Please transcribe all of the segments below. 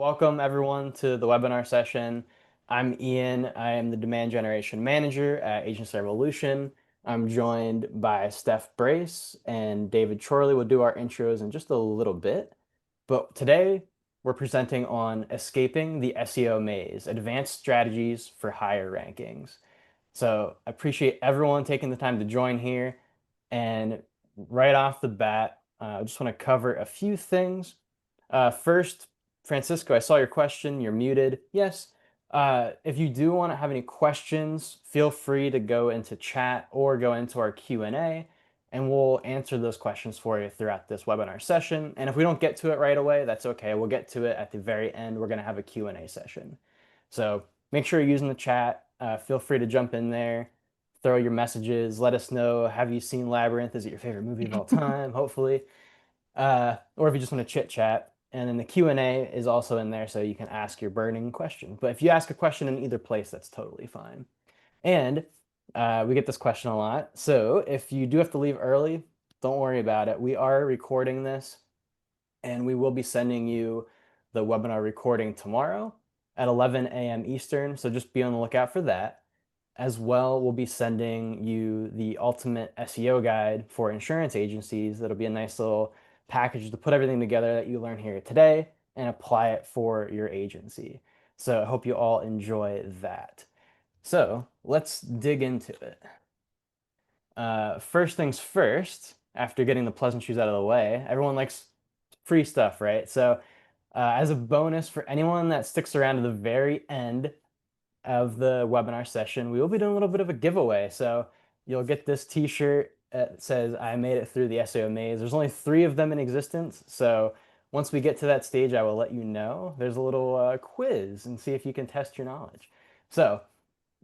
Welcome everyone to the webinar session. I'm Ian. I am the Demand Generation Manager at Agency Revolution. I'm joined by Steph Brace and David Chorley. We'll do our intros in just a little bit. But today we're presenting on Escaping the SEO Maze, Advanced Strategies for Higher Rankings. So I appreciate everyone taking the time to join here. And right off the bat, I just want to cover a few things. First, Francisco, I saw your question. You're muted. Yes. If you do want to have any questions, feel free to go into chat or go into our Q&A, and we'll answer those questions for you throughout this webinar session. And if we don't get to it right away, that's okay. We'll get to it at the very end. We're going to have a Q&A session. So make sure you're using the chat. Feel free to jump in there, throw your messages, let us know, have you seen Labyrinth? Is it your favorite movie of all time? Hopefully. Or if you just want to chit chat. And then the Q&A is also in there so you can ask your burning question. But if you ask a question in either place, that's totally fine. And we get this question a lot. So if you do have to leave early, don't worry about it. We are recording this and we will be sending you the webinar recording tomorrow at 11 a.m. Eastern. So just be on the lookout for that. As well, we'll be sending you the ultimate SEO guide for insurance agencies. That'll be a nice little package to put everything together that you learn here today and apply it for your agency. So I hope you all enjoy that. So let's dig into it. First things first, after getting the pleasantries out of the way, everyone likes free stuff, right? So as a bonus for anyone that sticks around to the very end of the webinar session, we will be doing a little bit of a giveaway. So you'll get this t-shirt that says, I made it through the SEO maze. There's only 3 of them in existence. So once we get to that stage, I will let you know. There's a little quiz and see if you can test your knowledge. So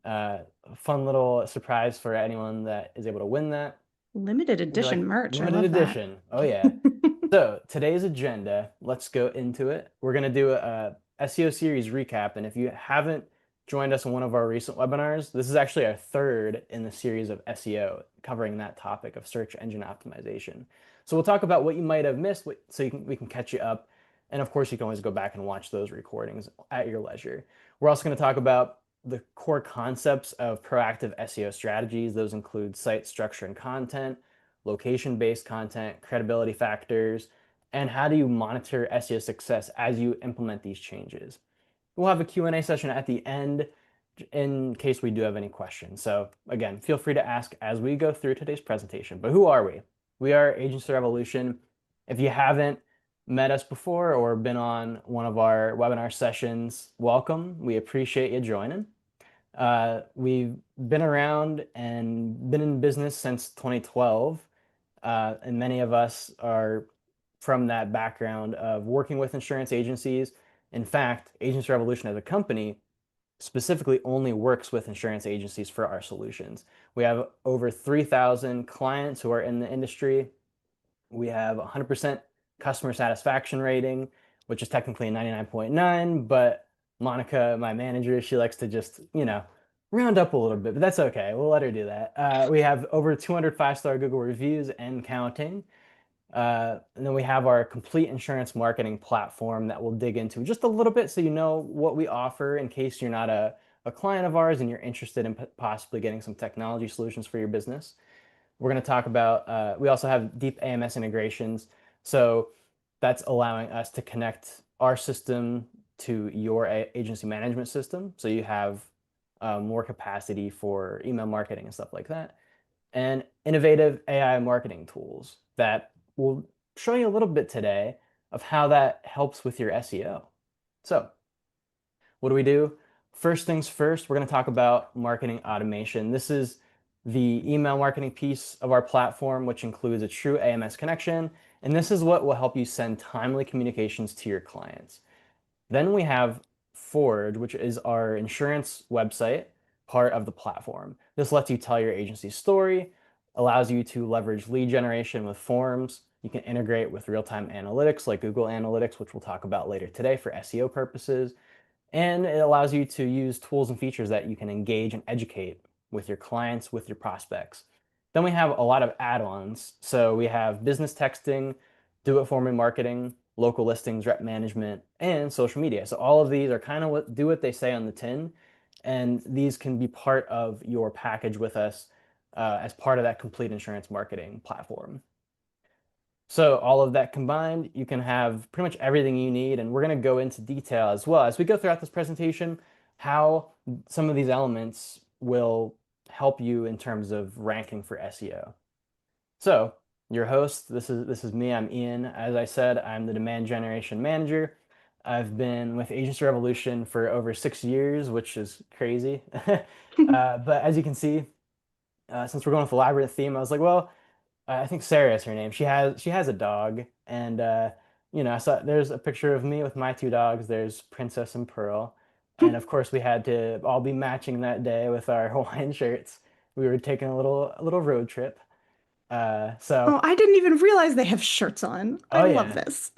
a fun little surprise for anyone that is able to win that. Limited You're like, edition merch. I limited love that. edition. Oh yeah. So today's agenda, let's go into it. We're going to do a SEO series recap. And if you haven't joined us in one of our recent webinars, this is actually our 3rd in the series of SEO covering that topic of search engine optimization. So we'll talk about what you might have missed so we can catch you up. And of course, you can always go back and watch those recordings at your leisure. We're also going to talk about the core concepts of proactive SEO strategies. Those include site structure and content, location-based content, credibility factors, and how do you monitor SEO success as you implement these changes. We'll have a Q&A session at the end in case we do have any questions. So again, feel free to ask as we go through today's presentation. But who are we? We are Agency Revolution. If you haven't met us before or been on one of our webinar sessions, welcome. We appreciate you joining. We've been around and been in business since 2012. And many of us are from that background of working with insurance agencies. In fact, Agency Revolution as a company specifically only works with insurance agencies for our solutions. We have over 3,000 clients who are in the industry. We have 100% customer satisfaction rating, which is technically 99.9, but Monica, my manager, she likes to just, round up a little bit, but that's okay. We'll let her do that. We have over 200 5-star Google reviews and counting. And then we have our complete insurance marketing platform that we'll dig into just a little bit so you know what we offer in case you're not a client of ours and you're interested in possibly getting some technology solutions for your business. We're going to talk about, we also have deep AMS integrations. So that's allowing us to connect our system to your agency management system. So you have more capacity for email marketing and stuff like that. And innovative AI marketing tools that we'll show you a little bit today of how that helps with your SEO. So what do we do? First things first, we're going to talk about marketing automation. This is the email marketing piece of our platform, which includes a true AMS connection. And this is what will help you send timely communications to your clients. Then we have Forge, which is our insurance website, part of the platform. This lets you tell your agency's story, allows you to leverage lead generation with forms. You can integrate with real-time analytics like Google Analytics, which we'll talk about later today for SEO purposes. And it allows you to use tools and features that you can engage and educate with your clients, with your prospects. Then we have a lot of add-ons. So we have business texting, do-it-for-me marketing, local listings, rep management, and social media. So all of these are kind of what do what they say on the tin, and these can be part of your package with us as part of that complete insurance marketing platform. So all of that combined, you can have pretty much everything you need, and we're going to go into detail as well as we go throughout this presentation, how some of these elements will help you in terms of ranking for SEO. So, your host, this is me. I'm Ian. As I said, I'm the demand generation manager. I've been with Agency Revolution for over 6 years, which is crazy. But as you can see, since we're going with the labyrinth theme, I was like, well, I think Sarah is her name. She has a dog, and I saw there's a picture of me with my two dogs. There's Princess and Pearl, and of course we had to all be matching that day with our Hawaiian shirts. We were taking a little road trip. So Oh, I didn't even realize they have shirts on. I oh love yeah, this.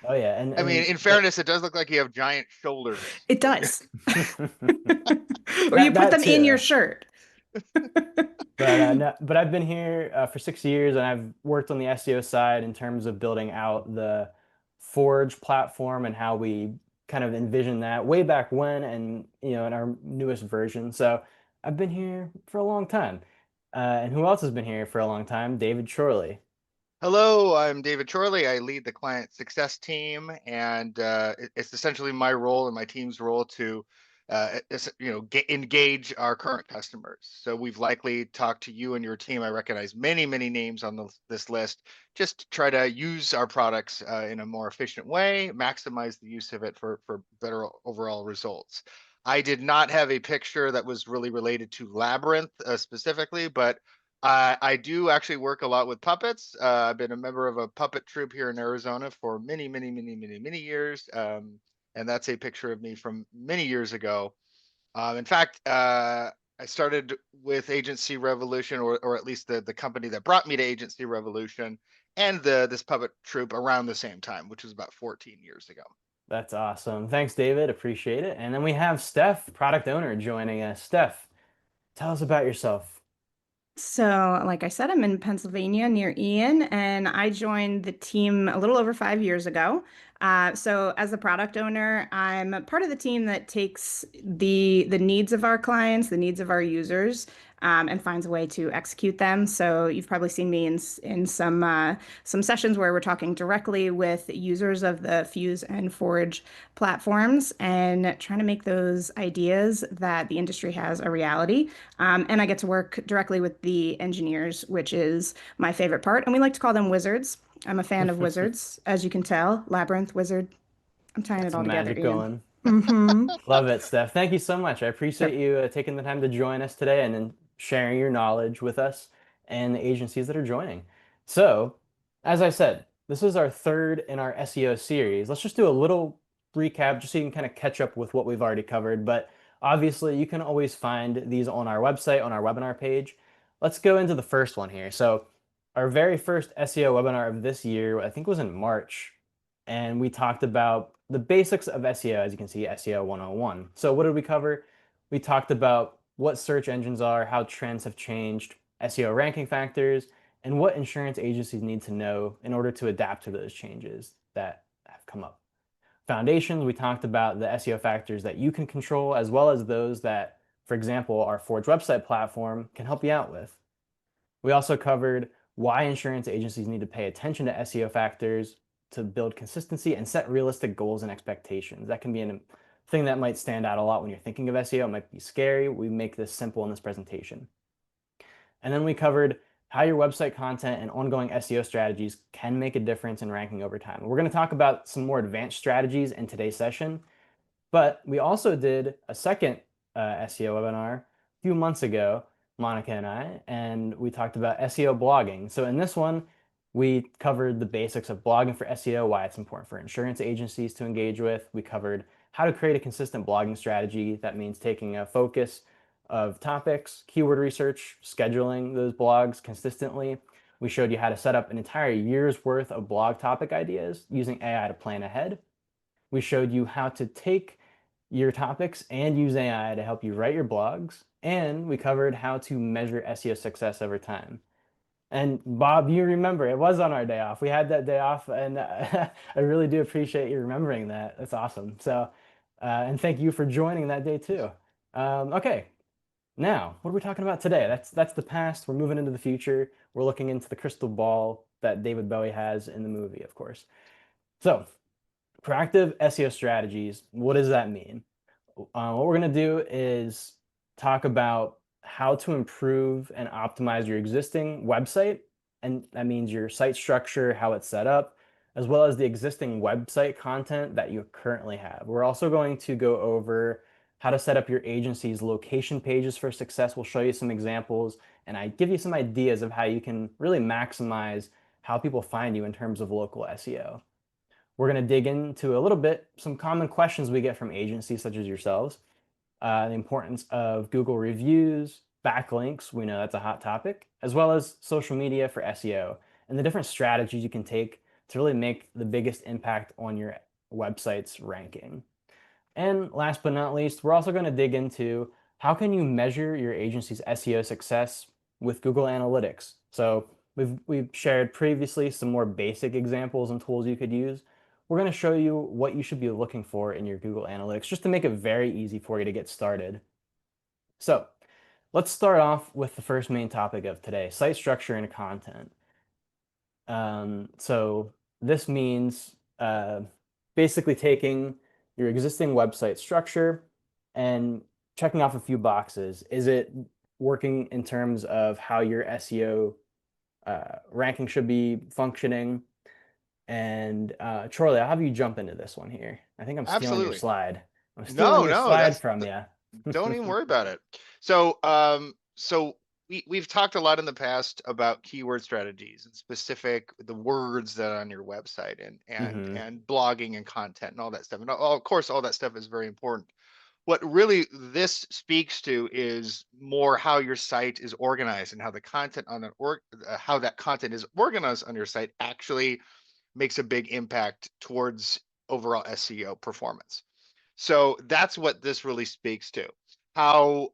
oh yeah, and I mean, and in fairness, it does look like you have giant shoulders. It does. Or you that put that them in your too. shirt. No, but I've been here for 6 years, and I've worked on the SEO side in terms of building out the Forge platform and how we kind of envision that way back when, and in our newest version. So I've been here for a long time. And who else has been here for a long time? David Chorley. Hello, I'm David Chorley. I lead the client success team, and it's essentially my role and my team's role to, engage our current customers. So we've likely talked to you and your team. I recognize many, many names on this list. Just to try to use our products in a more efficient way, maximize the use of it for better overall results. I did not have a picture that was really related to Labyrinth specifically, but I do actually work a lot with puppets. I've been a member of a puppet troupe here in Arizona for many, many, many, many, many years. And that's a picture of me from many years ago. In fact, I started with Agency Revolution, or at least the company that brought me to Agency Revolution, and this puppet troupe around the same time, which was about 14 years ago. That's awesome. Thanks, David. Appreciate it. And then we have Steph, product owner, joining us. Steph, tell us about yourself. So, like I said, I'm in Pennsylvania near Ian, and I joined the team a little over 5 years ago. So, as a product owner, I'm a part of the team that takes the needs of our clients, the needs of our users, and finds a way to execute them. So, you've probably seen me in some sessions where we're talking directly with users of the Fuse and Forge platforms and trying to make those ideas that the industry has a reality. And I get to work directly with the engineers, which is my favorite part. And we like to call them wizards. I'm a fan of wizards, as you can tell. Labyrinth, wizard. I'm tying Got it all some together, magic Ian. going. Mm-hmm. Love it, Steph. Thank you so much. I Sure. appreciate you taking the time to join us today and then sharing your knowledge with us and the agencies that are joining. So, as I said, this is our third in our SEO series. Let's just do a little recap just so you can kind of catch up with what we've already covered. But obviously, you can always find these on our website, on our webinar page. Let's go into the first one here. So, our very first SEO webinar of this year, I think was in March, and we talked about the basics of SEO, as you can see, SEO 101. So what did we cover? We talked about what search engines are, how trends have changed, SEO ranking factors, and what insurance agencies need to know in order to adapt to those changes that have come up. Foundations, we talked about the SEO factors that you can control, as well as those that, for example, our Forge website platform can help you out with. We also covered why insurance agencies need to pay attention to SEO factors to build consistency and set realistic goals and expectations. That can be a thing that might stand out a lot when you're thinking of SEO. It might be scary. We make this simple in this presentation. And then we covered how your website content and ongoing SEO strategies can make a difference in ranking over time. We're going to talk about some more advanced strategies in today's session, but we also did a second SEO webinar a few months ago, Monica and we talked about SEO blogging. So in this one, we covered the basics of blogging for SEO, why it's important for insurance agencies to engage with. We covered how to create a consistent blogging strategy. That means taking a focus of topics, keyword research, scheduling those blogs consistently. We showed you how to set up an entire year's worth of blog topic ideas using AI to plan ahead. We showed you how to take your topics and use AI to help you write your blogs. And we covered how to measure SEO success over time. And Bob, you remember it was on our day off. We had that day off, and I really do appreciate you remembering that. That's awesome. So, and thank you for joining that day too. Okay, now what are we talking about today? That's the past. We're moving into the future. We're looking into the crystal ball that David Bowie has in the movie, of course. So, proactive SEO strategies. What does that mean? What we're going to do is talk about how to improve and optimize your existing website. And that means your site structure, how it's set up, as well as the existing website content that you currently have. We're also going to go over how to set up your agency's location pages for success. We'll show you some examples and I give you some ideas of how you can really maximize how people find you in terms of local SEO. We're going to dig into a little bit some common questions we get from agencies such as yourselves, the importance of Google reviews, backlinks, we know that's a hot topic, as well as social media for SEO, and the different strategies you can take to really make the biggest impact on your website's ranking. And last but not least, we're also going to dig into how can you measure your agency's SEO success with Google Analytics. So we've shared previously some more basic examples and tools you could use. We're going to show you what you should be looking for in your Google Analytics just to make it very easy for you to get started. So let's start off with the first main topic of today, site structure and content. So this means basically taking your existing website structure and checking off a few boxes. Is it working in terms of how your SEO ranking should be functioning? And Charlie, I'll have you jump into this one here. I think I'm stealing your Absolutely. slide. I'm stealing No, your no, slide from you. don't even worry about it. So, we've talked a lot in the past about keyword strategies and specific the words that are on your website hmm and blogging and content and all that stuff. And of course, all that stuff is very important. What really this speaks to is more how your site is organized and how the content on how that content is organized on your site actually makes a big impact towards overall SEO performance. So that's what this really speaks to. How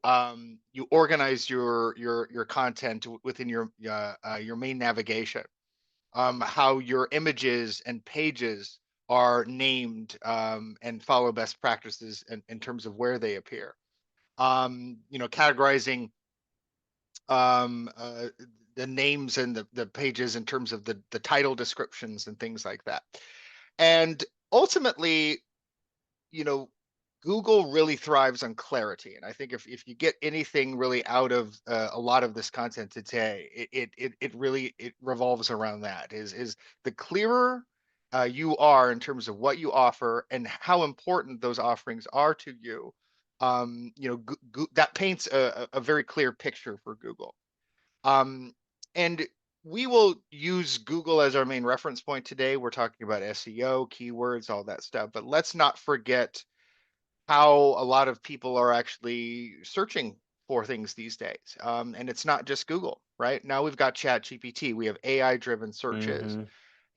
you organize your content within your main navigation. How your images and pages are named and follow best practices in terms of where they appear. Categorizing um, uh, the names and the pages in terms of the title descriptions and things like that. And ultimately, you know, Google really thrives on clarity. And I think if you get anything really out of a lot of this content today, it really it revolves around that. Is the clearer you are in terms of what you offer and how important those offerings are to you, that paints a very clear picture for Google. Um, and we will use Google as our main reference point today. We're talking about SEO, keywords, all that stuff. But let's not forget how a lot of people are actually searching for things these days. And it's not just Google, right? Now we've got Chat GPT, we have AI driven searches, hmm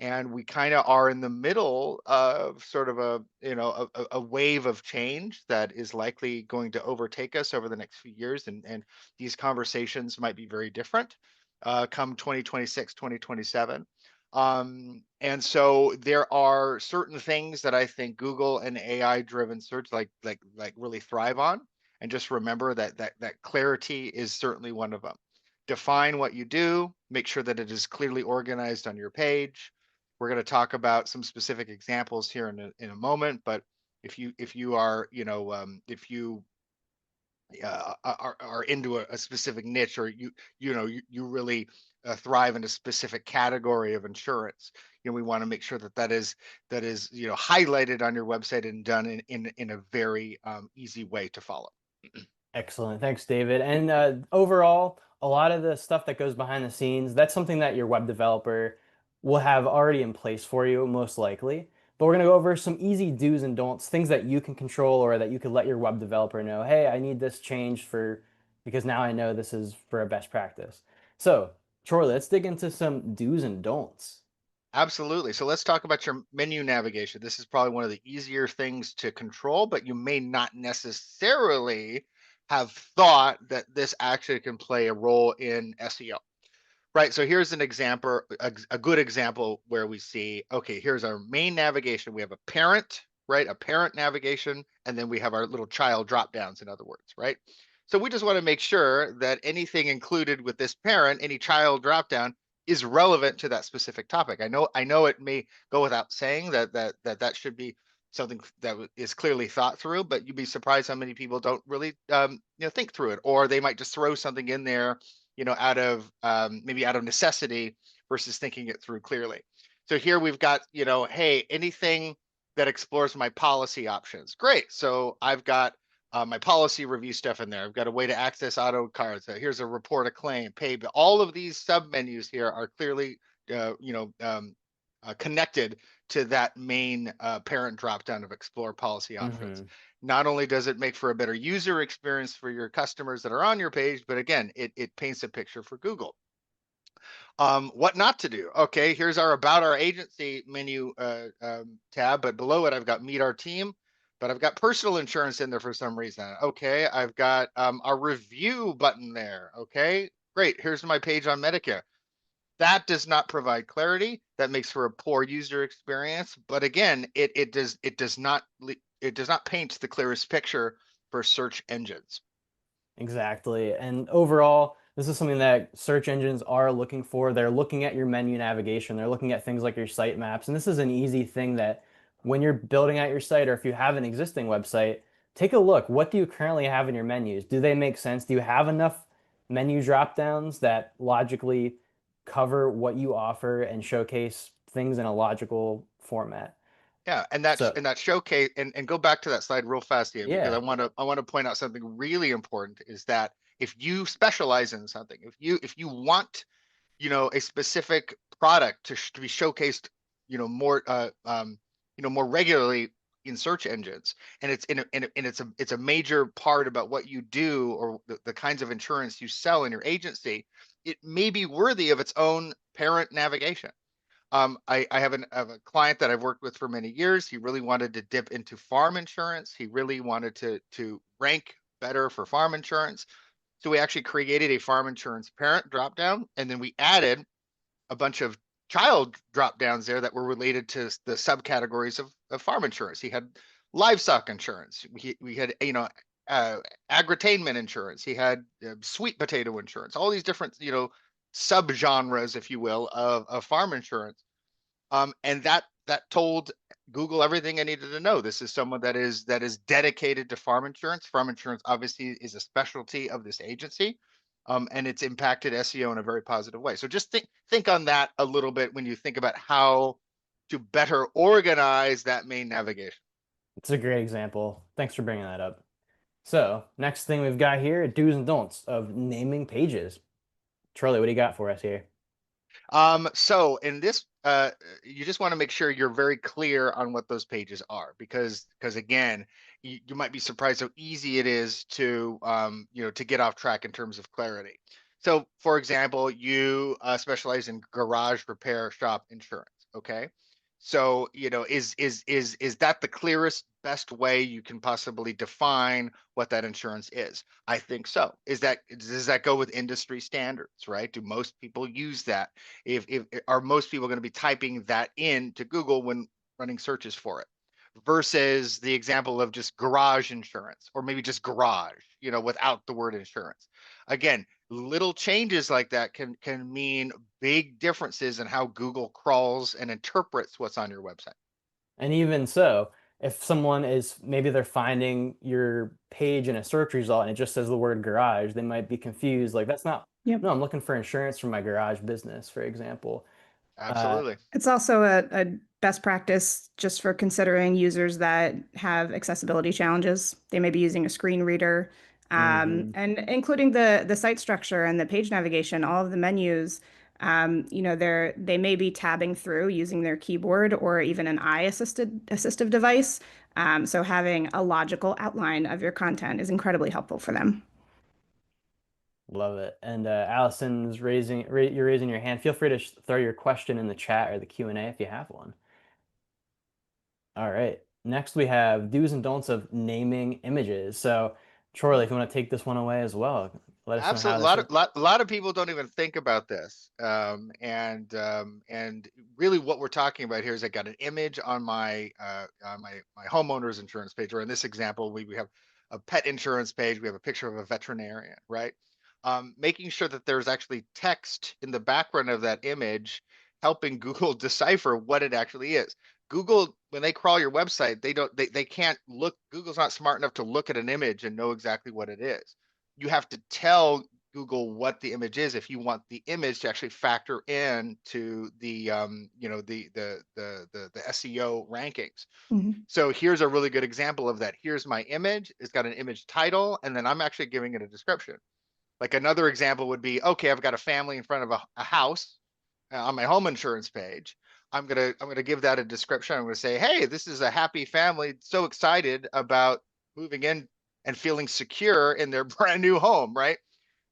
and we kind of are in the middle of sort of a wave of change that is likely going to overtake us over the next few years, and these conversations might be very different come 2026 2027. And so there are certain things that I think Google and AI driven search like really thrive on, and just remember that clarity is certainly one of them. Define what you do, make sure that it is clearly organized on your page. We're going to talk about some specific examples here in a moment, but if you are, if you are into a specific niche, or you really thrive in a specific category of insurance, we want to make sure that is highlighted on your website and done in a very easy way to follow. Excellent. Thanks, David. And overall, a lot of the stuff that goes behind the scenes, that's something that your web developer will have already in place for you, most likely. But we're going to go over some easy do's and don'ts, things that you can control or that you could let your web developer know, hey, I need this changed because now I know this is for a best practice. So, Troy, let's dig into some do's and don'ts. Absolutely. So let's talk about your menu navigation. This is probably one of the easier things to control, but you may not necessarily have thought that this actually can play a role in SEO. Right. So here's an example, a good example where we see, okay, here's our main navigation. We have a parent, right? A parent navigation, and then we have our little child drop downs, in other words, right? So we just want to make sure that anything included with this parent, any child drop down, is relevant to that specific topic. I know it may go without saying that should be something that is clearly thought through, but you'd be surprised how many people don't really think through it, or they might just throw something in there out of maybe out of necessity versus thinking it through clearly. So here we've got, hey, anything that explores my policy options. Great. So I've got my policy review stuff in there. I've got a way to access auto cards. Here's a report a claim, pay. But all of these sub menus here are clearly, connected to that main parent dropdown of explore policy options. Hmm. Not only does it make for a better user experience for your customers that are on your page, but again, it paints a picture for Google. What not to do. Okay, here's our about our agency menu tab, but below it, I've got meet our team, but I've got personal insurance in there for some reason. Okay, I've got our review button there. Okay, great. Here's my page on Medicare. That does not provide clarity. That makes for a poor user experience. But again, it does not paint the clearest picture for search engines. Exactly. And overall, this is something that search engines are looking for. They're looking at your menu navigation. They're looking at things like your site maps. And this is an easy thing that when you're building out your site or if you have an existing website, take a look. What do you currently have in your menus? Do they make sense? Do you have enough menu drop downs that logically cover what you offer and showcase things in a logical format? Yeah, and that's So, and that showcase and go back to that slide real fast here because I yeah. want to I want to point out something really important is that if you specialize in something, if you want a specific product to be showcased more more regularly in search engines, and it's a major part about what you do or the kinds of insurance you sell in your agency, it may be worthy of its own parent navigation. I have a client that I've worked with for many years. He really wanted to dip into farm insurance. He really wanted to rank better for farm insurance. So we actually created a farm insurance parent dropdown, and then we added a bunch of child drop downs there that were related to the subcategories of farm insurance. He had livestock insurance. We had agritainment insurance. He had sweet potato insurance. All these different subgenres, if you will, of farm insurance. And that told Google everything I needed to know. This is someone that is dedicated to farm insurance. Farm insurance obviously is a specialty of this agency, and it's impacted SEO in a very positive way. So just think on that a little bit when you think about how to better organize that main navigation. It's a great example. Thanks for bringing that up. So, next thing we've got here, do's and don'ts of naming pages. Charlie, what do you got for us here? So in this, you just want to make sure you're very clear on what those pages are, because again, you might be surprised how easy it is to get off track in terms of clarity. So, for example, you specialize in garage repair shop insurance. Okay. So, is that the clearest, best way you can possibly define what that insurance is? I think so. Does that go with industry standards, right? Do most people use that? If Are most people going to be typing that in to Google when running searches for it, versus the example of just garage insurance or maybe just garage, without the word insurance. Again, little changes like that can mean big differences in how Google crawls and interprets what's on your website. And even so, if someone is maybe they're finding your page in a search result and it just says the word garage, they might be confused. Like, that's not, Yep. no, I'm looking for insurance for my garage business, for example. Uh, Absolutely. It's also a best practice just for considering users that have accessibility challenges. They may be using a screen reader, mhm. and including the site structure and the page navigation, all of the menus. They may be tabbing through using their keyboard or even an eye assistive device. So having a logical outline of your content is incredibly helpful for them. Love it. And Allison's you're raising your hand. Feel free to throw your question in the chat or the Q&A if you have one. All right. Next, we have do's and don'ts of naming images. So, Charlie, if you want to take this one away as well, Let us know how Absolutely. this works. A lot of people don't even think about this. And really what we're talking about here is I got an image on my homeowner's insurance page, or in this example, we have a pet insurance page. We have a picture of a veterinarian, right? Making sure that there's actually text in the background of that image, helping Google decipher what it actually is. Google, when they crawl your website, they can't look, Google's not smart enough to look at an image and know exactly what it is. You have to tell Google what the image is if you want the image to actually factor in to the the SEO rankings. Mhm. So here's a really good example of that. Here's my image. It's got an image title, and then I'm actually giving it a description. Like another example would be, okay, I've got a family in front of a house on my home insurance page. I'm gonna give that a description. I'm gonna say, hey, this is a happy family, so excited about moving in and feeling secure in their brand new home, right?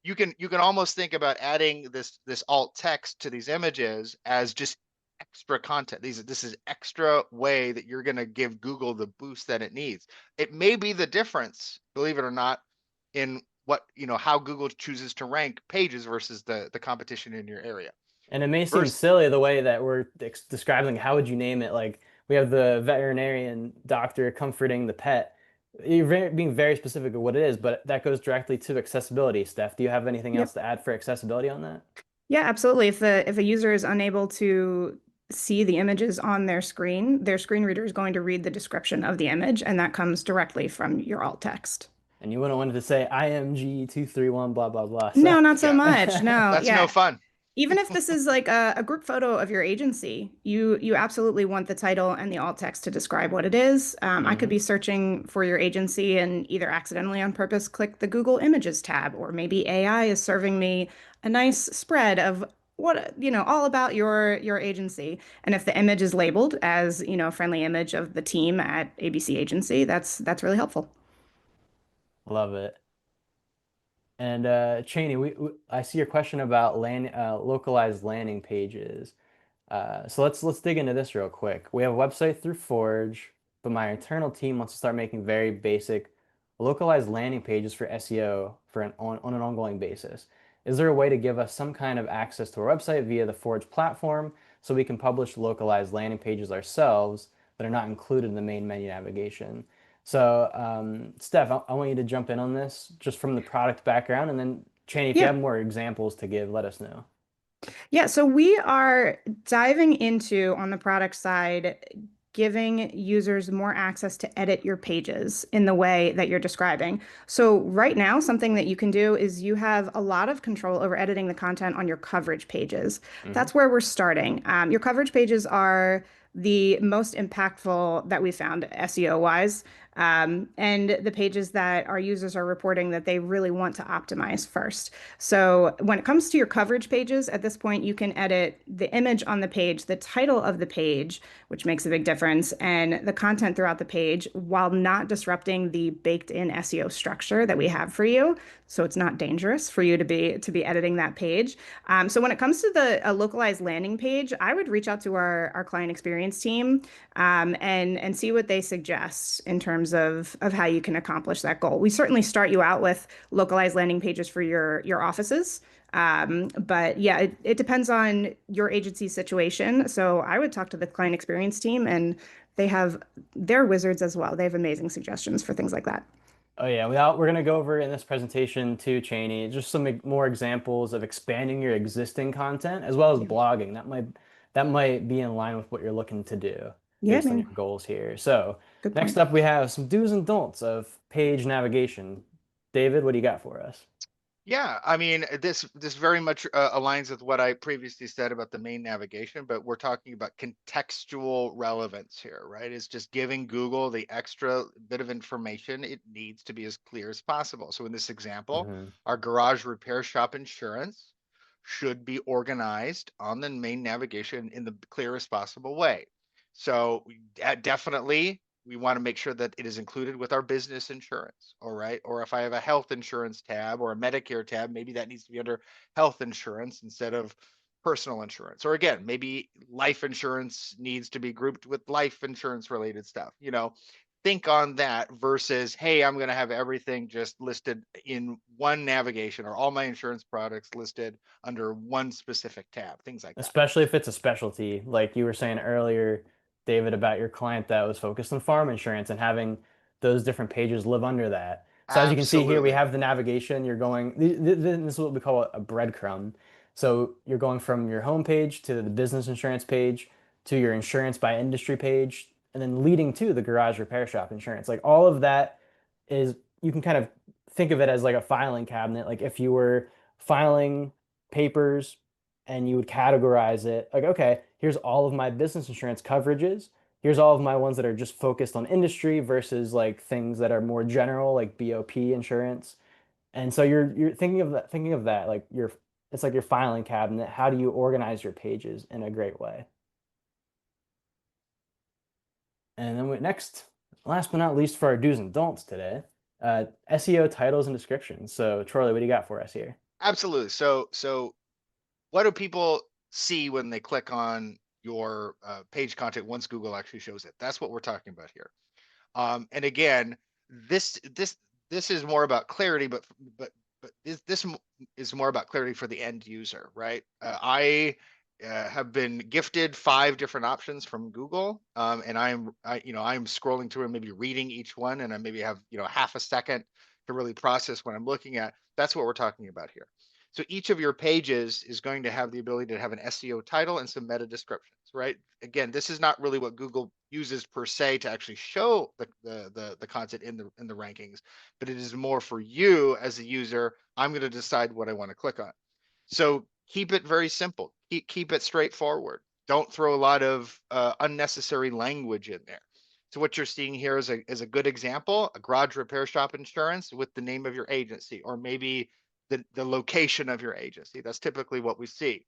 You can almost think about adding this alt text to these images as just extra content. This is extra way that you're going to give Google the boost that it needs. It may be the difference, believe it or not, in what, how Google chooses to rank pages versus the competition in your area. And it may seem First, silly the way that we're describing, how would you name it? Like we have the veterinarian doctor comforting the pet. You're being very specific of what it is, but that goes directly to accessibility. Steph, do you have anything else Yep. to add for accessibility on that? Yeah, absolutely. If a user is unable to see the images on their screen reader is going to read the description of the image, and that comes directly from your alt text. And you wouldn't want it to say IMG 231 blah blah blah. So No, not so yeah, much. No, that's no yeah. fun. Even if this is like a group photo of your agency, you absolutely want the title and the alt text to describe what it is. I could hmm be searching for your agency and either accidentally on purpose click the Google Images tab, or maybe AI is serving me a nice spread of what, all about your agency. And if the image is labeled as, a friendly image of the team at ABC Agency, that's really helpful. Love it. And Cheney, I see your question about localized landing pages. So let's dig into this real quick. We have a website through Forge, but my internal team wants to start making very basic localized landing pages for SEO for on an ongoing basis. Is there a way to give us some kind of access to our website via the Forge platform so we can publish localized landing pages ourselves that are not included in the main menu navigation? So, Steph, I want you to jump in on this just from the product background, and then Cheney, if you Yeah. have more examples to give, let us know. Yeah, so we are diving into, on the product side, giving users more access to edit your pages in the way that you're describing. So right now, something that you can do is you have a lot of control over editing the content on your coverage pages. hmm That's where we're starting. Your coverage pages are the most impactful that we found SEO wise. And the pages that our users are reporting that they really want to optimize first. So when it comes to your coverage pages, at this point, you can edit the image on the page, the title of the page, which makes a big difference, and the content throughout the page while not disrupting the baked in SEO structure that we have for you. So it's not dangerous for you to be editing that page. So when it comes to a localized landing page, I would reach out to our client experience team, and see what they suggest in terms of how you can accomplish that goal. We certainly start you out with localized landing pages for your offices. But yeah, it depends on your agency situation. So I would talk to the client experience team, and they're wizards as well. They have amazing suggestions for things like that. Oh yeah, we're gonna go over in this presentation too, Cheney, just some more examples of expanding your existing content as well as Yeah. blogging. That might be in line with what you're looking to do Yeah, based on man. your goals here. So Good next point. up we have some do's and don'ts of page navigation. David, what do you got for us? Yeah, I mean, this very much aligns with what I previously said about the main navigation, but we're talking about contextual relevance here, right? It's just giving Google the extra bit of information it needs to be as clear as possible. So in this example, hmm our garage repair shop insurance should be organized on the main navigation in the clearest possible way. So definitely we want to make sure that it is included with our business insurance. All right. Or if I have a health insurance tab or a Medicare tab, maybe that needs to be under health insurance instead of personal insurance. Or again, maybe life insurance needs to be grouped with life insurance related stuff. think on that versus, hey, I'm going to have everything just listed in one navigation, or all my insurance products listed under one specific tab, things like that. Especially if it's a specialty, like you were saying earlier, David, about your client that was focused on farm insurance and having those different pages live under that. So as you can see here, we Absolutely. have the navigation. You're going, this is what we call a breadcrumb. So you're going from your home page to the business insurance page to your insurance by industry page, and then leading to the garage repair shop insurance. Like all of that is, you can kind of think of it as like a filing cabinet. Like if you were filing papers and you would categorize it like, okay, here's all of my business insurance coverages. Here's all of my ones that are just focused on industry versus like things that are more general, like BOP insurance. And so you're thinking of that like your it's like your filing cabinet. How do you organize your pages in a great way? And then next, last but not least, for our do's and don'ts today, SEO titles and descriptions. So Charlie, what do you got for us here? Absolutely. So what do people see when they click on your page content once Google actually shows it? That's what we're talking about here. And again, this this this is more about clarity, but this is more about clarity for the end user, right? I have been gifted 5 different options from Google, and I'm scrolling through and maybe reading each one, and I maybe have half a second to really process what I'm looking at. That's what we're talking about here. So each of your pages is going to have the ability to have an SEO title and some meta descriptions, right? Again, this is not really what Google uses per se to actually show the content in the rankings, but it is more for you as a user. I'm going to decide what I want to click on. So keep it very simple. Keep it straightforward. Don't throw a lot of unnecessary language in there. So what you're seeing here is a good example: a garage repair shop insurance with the name of your agency, or maybe the location of your agency. That's typically what we see.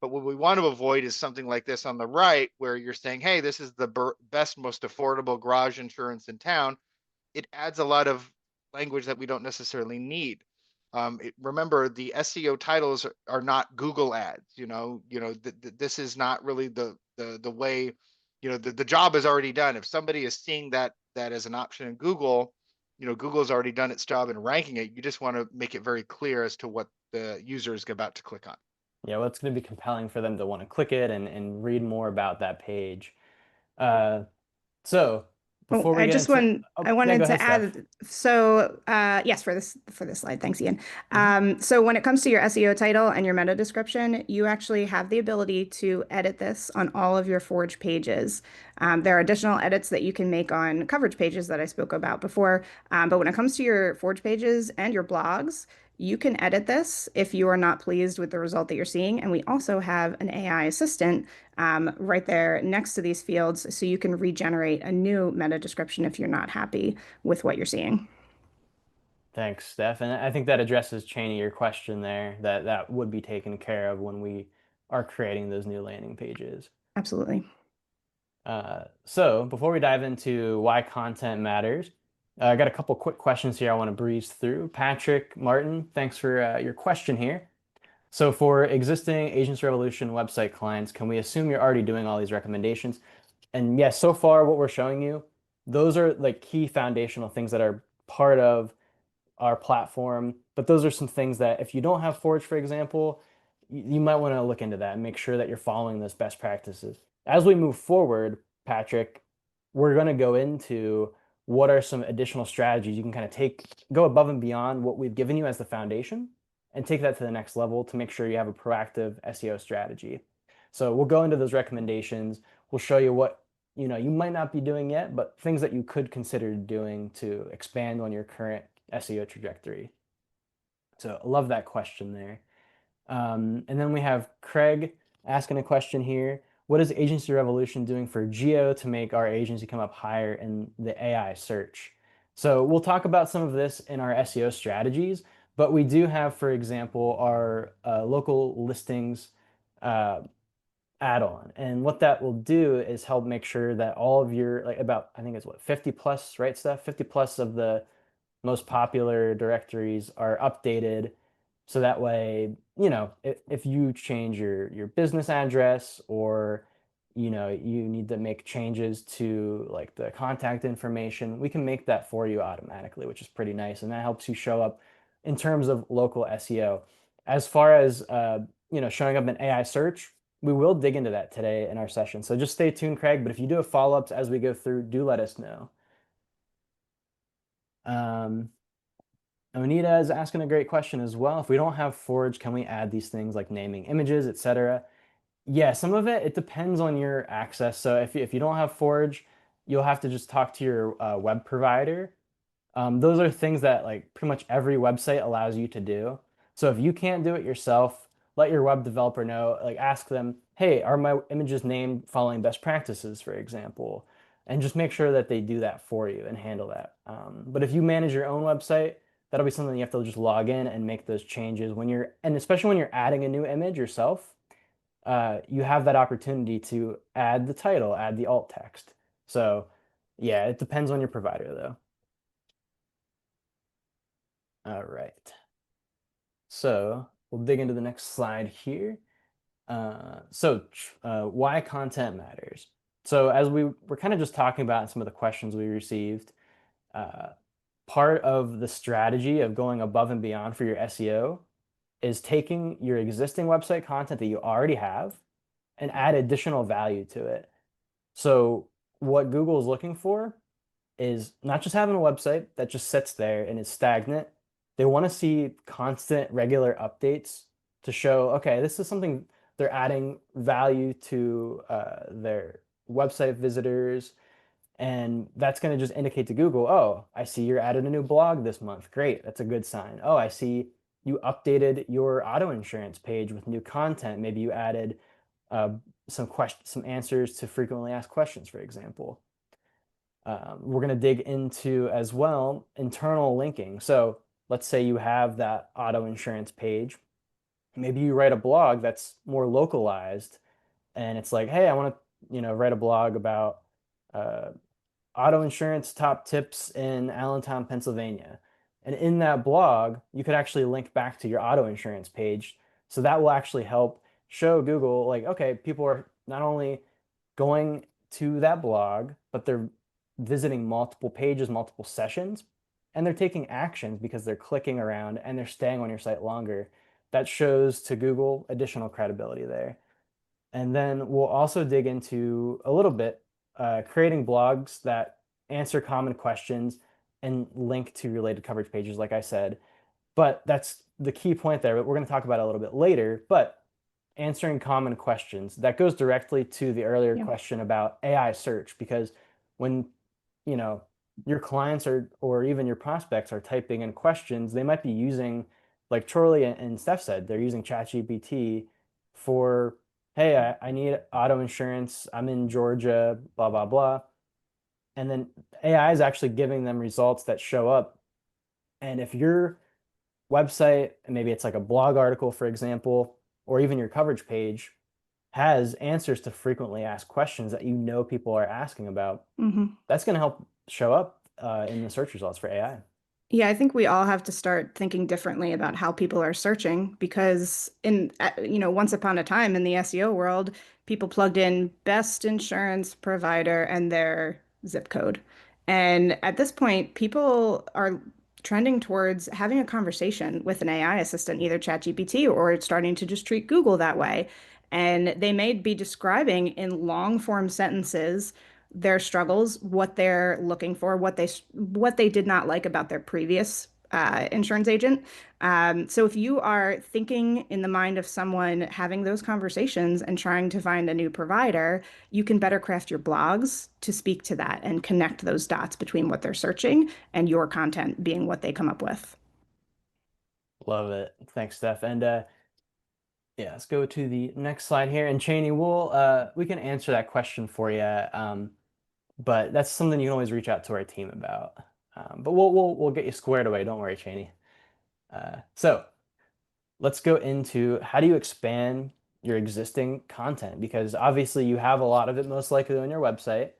But what we want to avoid is something like this on the right, where you're saying, hey, this is the best, most affordable garage insurance in town. It adds a lot of language that we don't necessarily need. Remember, the SEO titles are not Google ads. This is not really the way. The job is already done. If somebody is seeing that as an option in Google, Google's already done its job in ranking it. You just want to make it very clear as to what the user is about to click on. Yeah, what's going to be compelling for them to want to click it and read more about that page. Uh, so Oh, before we get into, I oh yeah, go wanted ahead, to Steph. add, so yes, for this slide, thanks, Ian. Mhm. So when it comes to your SEO title and your meta description, you actually have the ability to edit this on all of your Forge pages. There are additional edits that you can make on coverage pages that I spoke about before. But when it comes to your Forge pages and your blogs, you can edit this if you are not pleased with the result that you're seeing. And we also have an AI assistant right there next to these fields, so you can regenerate a new meta description if you're not happy with what you're seeing. Thanks, Steph. And I think that addresses Cheney, your question there, that would be taken care of when we are creating those new landing pages. Absolutely. So before we dive into why content matters, I got a couple quick questions here I want to breeze through. Patrick Martin, thanks for your question here. So for existing Agents Revolution website clients, can we assume you're already doing all these recommendations? And yes, so far what we're showing you, those are like key foundational things that are part of our platform. But those are some things that if you don't have Forge, for example, you might want to look into that and make sure that you're following those best practices. As we move forward, Patrick, we're going to go into what are some additional strategies you can kind of go above and beyond what we've given you as the foundation and take that to the next level to make sure you have a proactive SEO strategy. So we'll go into those recommendations. We'll show you what you might not be doing yet, but things that you could consider doing to expand on your current SEO trajectory. So I love that question there. And then we have Craig asking a question here. What is Agency Revolution doing for geo to make our agency come up higher in the AI search? So we'll talk about some of this in our SEO strategies, but we do have, for example, our local listings uh, add-on. And what that will do is help make sure that all of your, like about, I think it's what, 50 plus, right, Steph? 50 plus of the most popular directories are updated. So that way, if you change your business address or you need to make changes to like the contact information, we can make that for you automatically, which is pretty nice. And that helps you show up in terms of local SEO. As far as showing up in AI search, we will dig into that today in our session. So just stay tuned, Craig. But if you do have follow-ups as we go through, do let us know. Um, Onita is asking a great question as well. If we don't have Forge, can we add these things like naming images, etc.? Yeah, some of it depends on your access. So if you don't have Forge, you'll have to just talk to your web provider. Those are things that like pretty much every website allows you to do. So if you can't do it yourself, let your web developer know, like ask them, hey, are my images named following best practices, for example? And just make sure that they do that for you and handle that. But if you manage your own website, that'll be something you have to just log in and make those changes and especially when you're adding a new image yourself, you have that opportunity to add the title, add the alt text. So yeah, it depends on your provider though. All right. So we'll dig into the next slide here. Why content matters. So as we were kind of just talking about in some of the questions we received, uh, part of the strategy of going above and beyond for your SEO is taking your existing website content that you already have and add additional value to it. So what Google is looking for is not just having a website that just sits there and is stagnant. They want to see constant, regular updates to show, okay, this is something they're adding value to their website visitors. And that's going to just indicate to Google, oh, I see you're added a new blog this month. Great. That's a good sign. Oh, I see you updated your auto insurance page with new content. Maybe you added uh, some answers to frequently asked questions, for example. We're going to dig into as well internal linking. So let's say you have that auto insurance page. Maybe you write a blog that's more localized, and it's like, hey, I want to, write a blog about uh, auto insurance top tips in Allentown, Pennsylvania. And in that blog, you could actually link back to your auto insurance page. So that will actually help show Google, like, okay, people are not only going to that blog, but they're visiting multiple pages, multiple sessions, and they're taking actions because they're clicking around and they're staying on your site longer. That shows to Google additional credibility there. And then we'll also dig into a little bit creating blogs that answer common questions and link to related coverage pages, like I said. But that's the key point there. We're going to talk about it a little bit later. But answering common questions, that goes directly to the earlier Yeah. question about AI search, because when you know your clients or even your prospects are typing in questions, they might be using, like Charlie and Steph said, they're using ChatGPT for, hey, I need auto insurance, I'm in Georgia, blah blah blah. And then AI is actually giving them results that show up. And if your website, and maybe it's like a blog article, for example, or even your coverage page, has answers to frequently asked questions that people are asking about, Hmm. that's going to help show up in the search results for AI. Yeah, I think we all have to start thinking differently about how people are searching because once upon a time in the SEO world, people plugged in best insurance provider and their zip code. And at this point, people are trending towards having a conversation with an AI assistant, either ChatGPT or starting to just treat Google that way. And they may be describing in long form sentences their struggles, what they're looking for, what they did not like about their previous insurance agent. So if you are thinking in the mind of someone having those conversations and trying to find a new provider, you can better craft your blogs to speak to that and connect those dots between what they're searching and your content being what they come up with. Love it. Thanks, Steph. And yeah, let's go to the next slide here. And Cheney, we can answer that question for you. But that's something you can always reach out to our team about. But we'll get you squared away. Don't worry, Cheney. So let's go into how do you expand your existing content, because obviously you have a lot of it most likely on your website.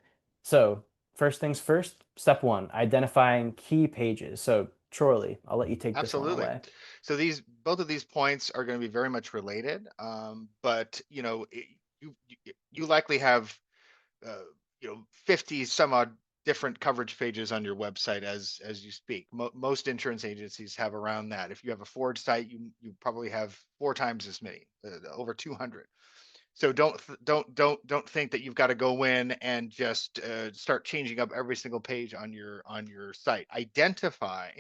So first things first, step one, identifying key pages. So Charlie, I'll let you take this one Absolutely. away. So both of these points are going to be very much related. But you likely have uh, 50 some odd different coverage pages on your website as you speak. Most insurance agencies have around that. If you have a Ford site, you probably have 4 times as many, over 200. So don't think that you've got to go in and just start changing up every single page on your site. Identify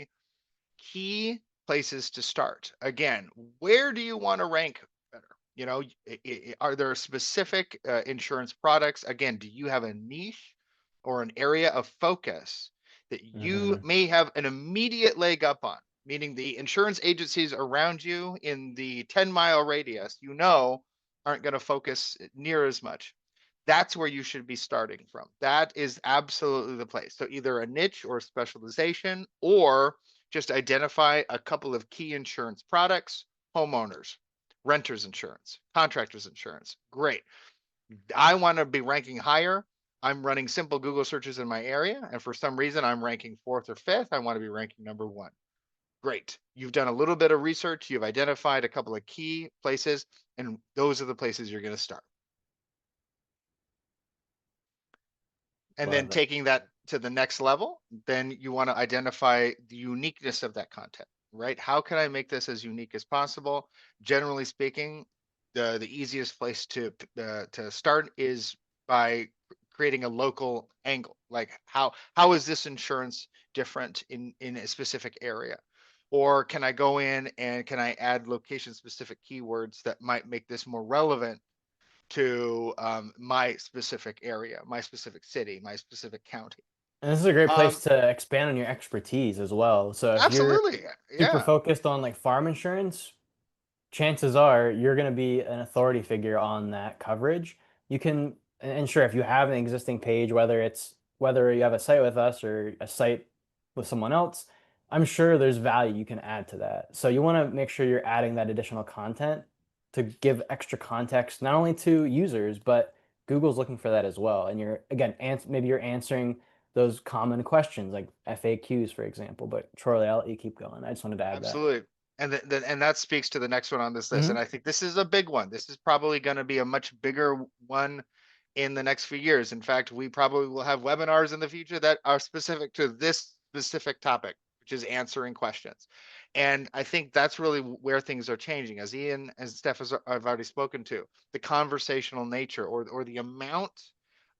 key places to start. Again, where do you want to rank better? Are there specific insurance products? Again, do you have a niche or an area of focus that you Hmm. may have an immediate leg up on? Meaning the insurance agencies around you in the 10-mile radius, aren't going to focus near as much. That's where you should be starting from. That is absolutely the place. So either a niche or specialization, or just identify a couple of key insurance products: homeowners, renters insurance, contractors insurance. Great. I want to be ranking higher. I'm running simple Google searches in my area, and for some reason I'm ranking fourth or fifth. I want to be ranking number one. Great. You've done a little bit of research. You've identified a couple of key places, and those are the places you're going to start. And then Love it. taking that to the next level, then you want to identify the uniqueness of that content, right? How can I make this as unique as possible? Generally speaking, the easiest place to start is by creating a local angle. Like how is this insurance different in a specific area? Or can I go in and can I add location specific keywords that might make this more relevant to my specific area, my specific city, my specific county? And this is a great place Um, to expand on your expertise as well. So if you're Absolutely. super Yeah, focused on like farm insurance, chances are you're going to be an authority figure on that coverage. You can, and sure, if you have an existing page, whether you have a site with us or a site with someone else, I'm sure there's value you can add to that. So you want to make sure you're adding that additional content to give extra context, not only to users, but Google's looking for that as well. And you're, again, maybe you're answering those common questions like FAQs, for example. But Charlie, I'll let you keep going. I just wanted to add that. absolutely. And that speaks to the next one on this list. And Hmm. I think this is a big one. This is probably going to be a much bigger one in the next few years. In fact, we probably will have webinars in the future that are specific to this specific topic, which is answering questions. And I think that's really where things are changing. As Ian and Steph have already spoken to, the conversational nature or the amount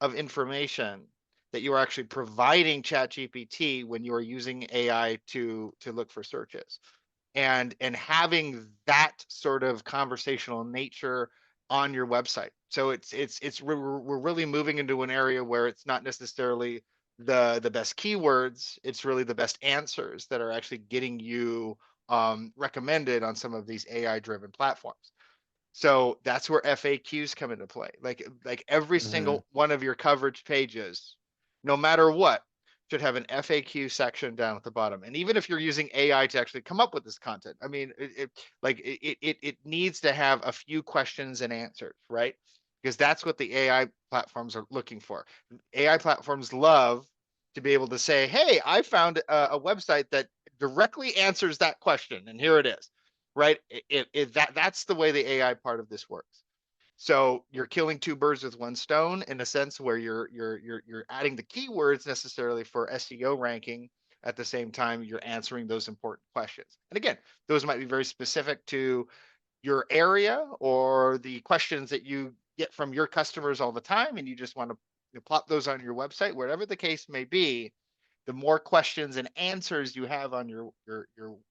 of information that you are actually providing ChatGPT when you are using AI to look for searches, and having that sort of conversational nature on your website. So we're really moving into an area where it's not necessarily the best keywords, it's really the best answers that are actually getting you recommended on some of these AI driven platforms. So that's where FAQs come into play. Like every Hmm. single one of your coverage pages, no matter what, should have an FAQ section down at the bottom. And even if you're using AI to actually come up with this content, I mean, it needs to have a few questions and answers, right? Because that's what the AI platforms are looking for. AI platforms love to be able to say, "Hey, I found a website that directly answers that question, and here it is." Right? That's the way the AI part of this works. So you're killing two birds with one stone in a sense where you're adding the keywords necessarily for SEO ranking. At the same time, you're answering those important questions. And again, those might be very specific to your area or the questions that you get from your customers all the time, and you just want to plop those on your website. Whatever the case may be, the more questions and answers you have on your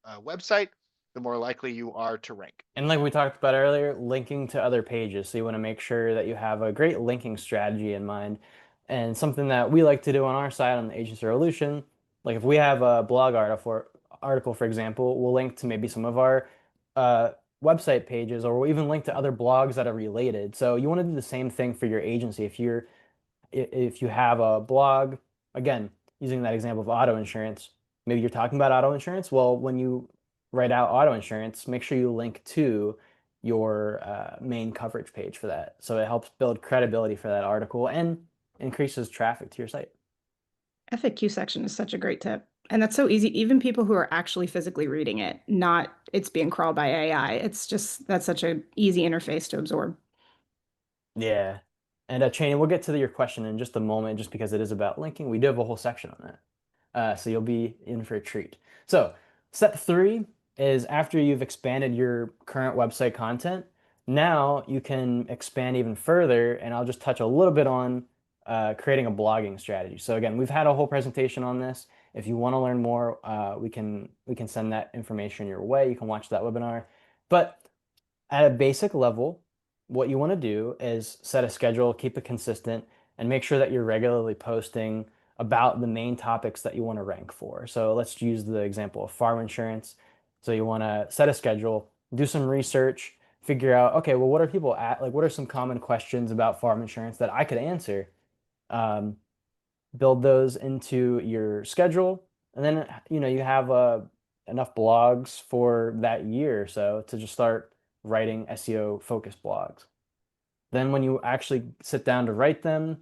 website, the more likely you are to rank. And like we talked about earlier, linking to other pages. So you want to make sure that you have a great linking strategy in mind. And something that we like to do on our side on the Agency Revolution, like if we have a blog article, for example, we'll link to maybe some of our uh, website pages, or we'll even link to other blogs that are related. So you want to do the same thing for your agency. If you have a blog, again, using that example of auto insurance, maybe you're talking about auto insurance. Well, when you write out auto insurance, make sure you link to your main coverage page for that. So it helps build credibility for that article and increases traffic to your site. FAQ section is such a great tip. And that's so easy. Even people who are actually physically reading it, not it's being crawled by AI. It's just that's such an easy interface to absorb. Yeah. And Cheney, we'll get to your question in just a moment, just because it is about linking. We do have a whole section on that. So you'll be in for a treat. So step three is after you've expanded your current website content, now you can expand even further, and I'll just touch a little bit on creating a blogging strategy. So again, we've had a whole presentation on this. If you want to learn more, we can send that information your way. You can watch that webinar. But at a basic level, what you want to do is set a schedule, keep it consistent, and make sure that you're regularly posting about the main topics that you want to rank for. So let's use the example of farm insurance. So you want to set a schedule, do some research, figure out, okay, well, what are people at? Like, what are some common questions about farm insurance that I could answer? Um, Build those into your schedule, and then you have enough blogs for that year or so to just start writing SEO focused blogs. Then when you actually sit down to write them,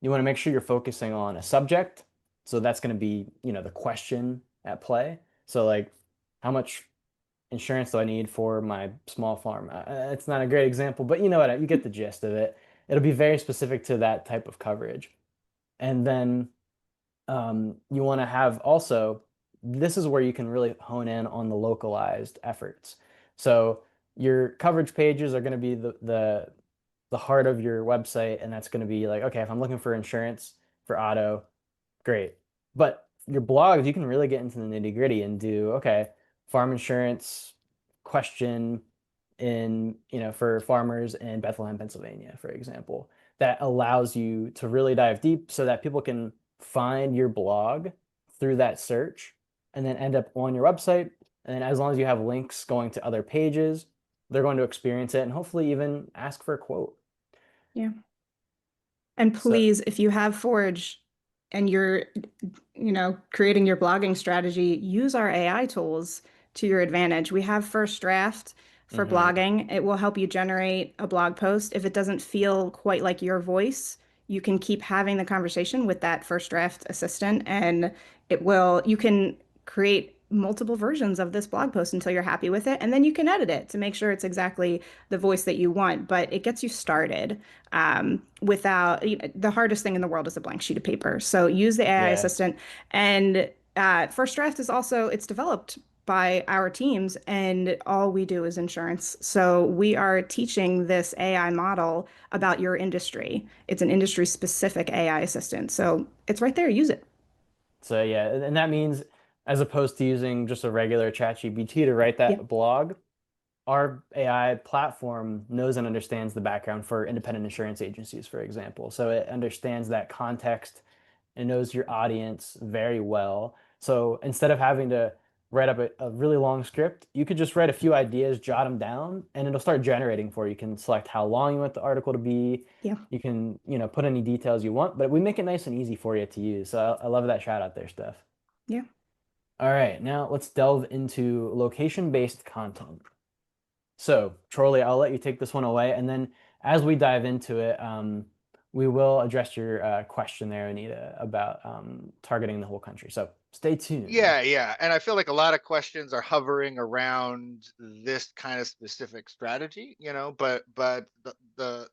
you want to make sure you're focusing on a subject. So that's going to be, the question at play. So like, how much insurance do I need for my small farm? It's not a great example, but you know what, you get the gist of it. It'll be very specific to that type of coverage. And then you want to have also, this is where you can really hone in on the localized efforts. So your coverage pages are going to be the heart of your website, and that's going to be like, okay, if I'm looking for insurance for auto, great. But your blogs, you can really get into the nitty gritty and do, okay, farm insurance question for farmers in Bethlehem, Pennsylvania, for example. That allows you to really dive deep so that people can find your blog through that search and then end up on your website. And then as long as you have links going to other pages, they're going to experience it and hopefully even ask for a quote. Yeah. And So, please, if you have Forge and you're, creating your blogging strategy, use our AI tools to your advantage. We have First Draft for mhm. blogging. It will help you generate a blog post. If it doesn't feel quite like your voice, you can keep having the conversation with that First Draft assistant, and you can create multiple versions of this blog post until you're happy with it. And then you can edit it to make sure it's exactly the voice that you want, but it gets you started without the hardest thing in the world is a blank sheet of paper. So use the AI Yeah. assistant. And First Draft is also, it's developed by our teams, and all we do is insurance. So we are teaching this AI model about your industry. It's an industry specific AI assistant. So it's right there. Use it. So yeah, and that means as opposed to using just a regular ChatGPT to write Yeah. that blog, our AI platform knows and understands the background for independent insurance agencies, for example. So it understands that context and knows your audience very well. So instead of having to write up a really long script, you could just write a few ideas, jot them down, and it'll start generating for you. You can select how long you want the article to be. Yeah. You can, put any details you want, but we make it nice and easy for you to use. So I love that shout out there, Steph. Yeah. All right, now let's delve into location-based content. So, Charlie, I'll let you take this one away, and then as we dive into it, we will address your question there, Anita, about targeting the whole country. So, stay tuned. Yeah. And I feel like a lot of questions are hovering around this kind of specific strategy, but the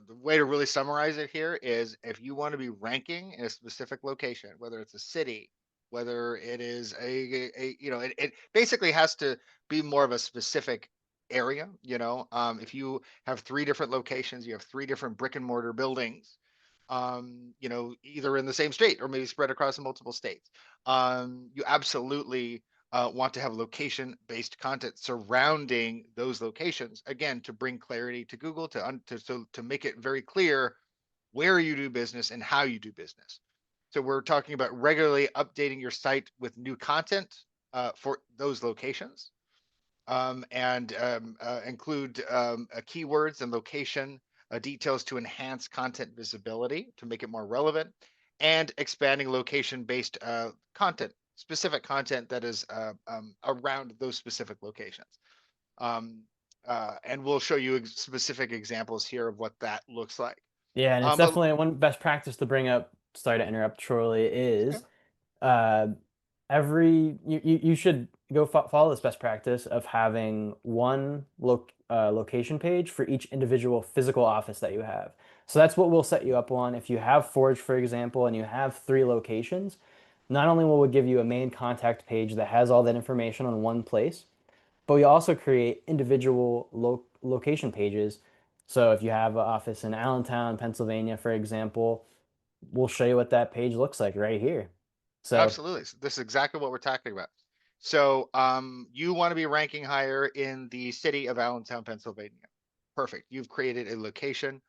way to really summarize it here is if you want to be ranking in a specific location, whether it's a city, whether it is it basically has to be more of a specific area. If you have three different locations, you have three different brick and mortar buildings, either in the same state or maybe spread across multiple states. You absolutely want to have location based content surrounding those locations, again, to bring clarity to Google, to make it very clear where you do business and how you do business. So we're talking about regularly updating your site with new content for those locations, and include keywords and location details to enhance content visibility, to make it more relevant, and expanding location based content, specific content that is around those specific locations. And we'll show you specific examples here of what that looks like. Yeah, and it's But definitely one best practice to bring up. Sorry to interrupt, Charlie, okay. is uh, you should go follow this best practice of having one location page for each individual physical office that you have. So that's what we'll set you up on. If you have Forge, for example, and you have 3 locations, not only will we give you a main contact page that has all that information on one place, but we also create individual location pages. So if you have an office in Allentown, Pennsylvania, for example, we'll show you what that page looks like right here. So Absolutely. So this is exactly what we're talking about. So you want to be ranking higher in the city of Allentown, Pennsylvania. Perfect. You've created a location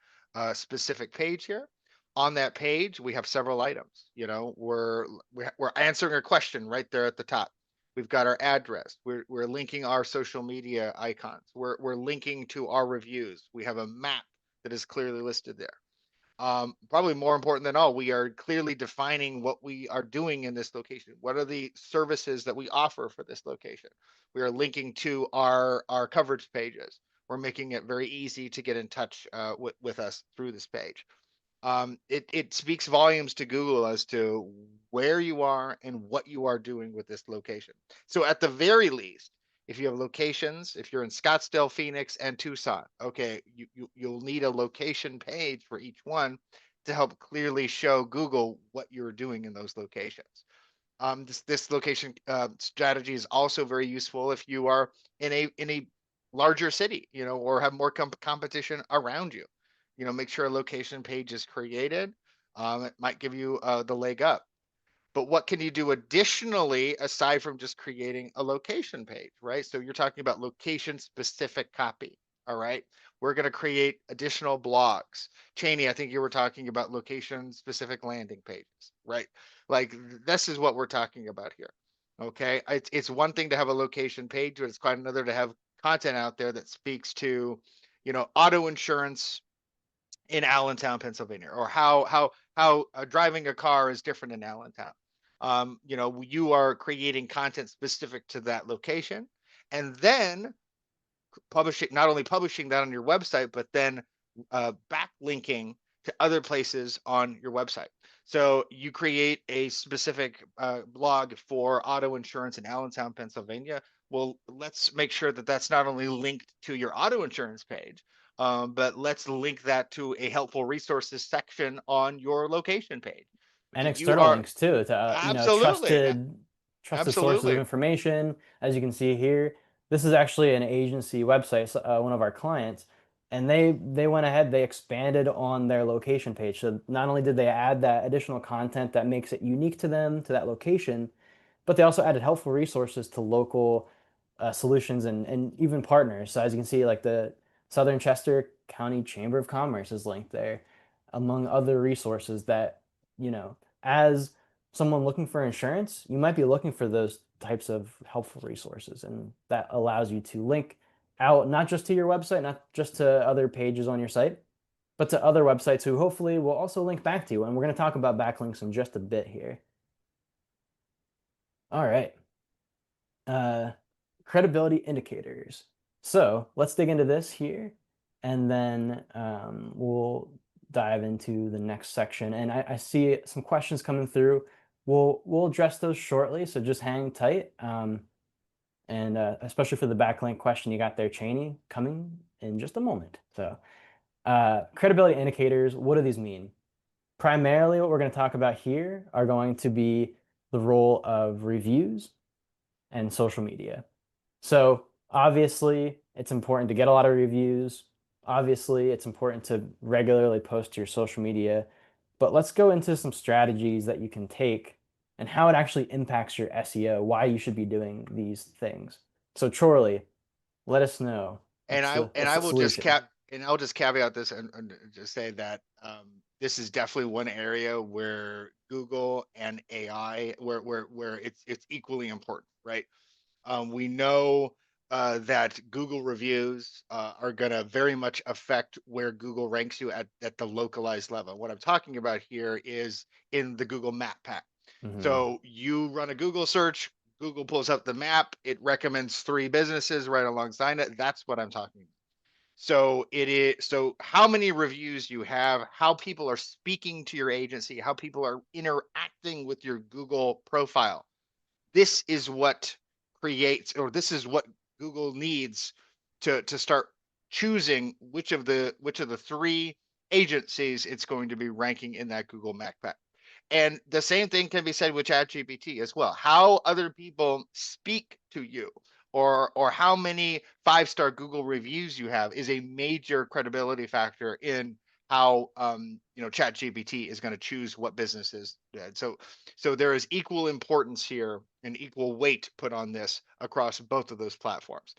specific page here. On that page, we have several items. You know, we're answering a question right there at the top. We've got our address. We're linking our social media icons. We're linking to our reviews. We have a map that is clearly listed there. Probably more important than all, we are clearly defining what we are doing in this location. What are the services that we offer for this location? We are linking to our coverage pages. We're making it very easy to get in touch with us through this page. It speaks volumes to Google as to where you are and what you are doing with this location. So at the very least, if you have locations, if you're in Scottsdale, Phoenix, and Tucson, okay, you'll need a location page for each one to help clearly show Google what you're doing in those locations. This location strategy is also very useful if you are in a larger city, you know, or have more competition around you. You know, make sure a location page is created. It might give you the leg up. But what can you do additionally aside from just creating a location page, right? So you're talking about location specific copy. All right. We're going to create additional blogs. Cheney, I think you were talking about location specific landing pages, right? Like this is what we're talking about here. Okay. It's one thing to have a location page, but it's quite another to have content out there that speaks to, you know, auto insurance in Allentown, Pennsylvania, or how driving a car is different in Allentown. You know, you are creating content specific to that location, and then publishing, not only publishing that on your website, but then backlinking to other places on your website. So you create a specific blog for auto insurance in Allentown, Pennsylvania. Well, let's make sure that that's not only linked to your auto insurance page, but let's link that to a helpful resources section on your location page. and Okay, you external are links too to absolutely, trusted sources of absolutely. information. As you can see here, this is actually an agency website, one of our clients, and they went ahead, they expanded on their location page. So not only did they add that additional content that makes it unique to them, to that location, but they also added helpful resources to local solutions and even partners. So as you can see, like the Southern Chester County Chamber of Commerce is linked there, among other resources that, as someone looking for insurance, you might be looking for those types of helpful resources. And that allows you to link out not just to your website, not just to other pages on your site, but to other websites who hopefully will also link back to you. And we're going to talk about backlinks in just a bit here. All right. Uh, Credibility indicators. So let's dig into this here, and then we'll dive into the next section. And I see some questions coming through. We'll address those shortly, so just hang tight. And especially for the backlink question you got there, Cheney, coming in just a moment. So credibility indicators, what do these mean? Primarily, what we're going to talk about here are going to be the role of reviews and social media. So obviously, it's important to get a lot of reviews. Obviously, it's important to regularly post to your social media. But let's go into some strategies that you can take and how it actually impacts your SEO, why you should be doing these things. So Chorley, let us know. And What's I the will just solution? I'll just caveat this and just say that this is definitely one area where Google and AI where it's equally important, right? We know that Google reviews are going to very much affect where Google ranks you at the localized level. What I'm talking about here is in the Google Map pack. Mhm. So you run a Google search, Google pulls up the map, it recommends 3 businesses right alongside it. That's what I'm talking about. So it is, so how many reviews you have, how people are speaking to your agency, how people are interacting with your Google profile. This is what creates, or this is what Google needs to start choosing which of the three agencies it's going to be ranking in that Google MacPack. And the same thing can be said with ChatGPT as well. How other people speak to you, or how many 5-star Google reviews you have, is a major credibility factor in how ChatGPT is going to choose what businesses. So there is equal importance here and equal weight put on this across both of those platforms.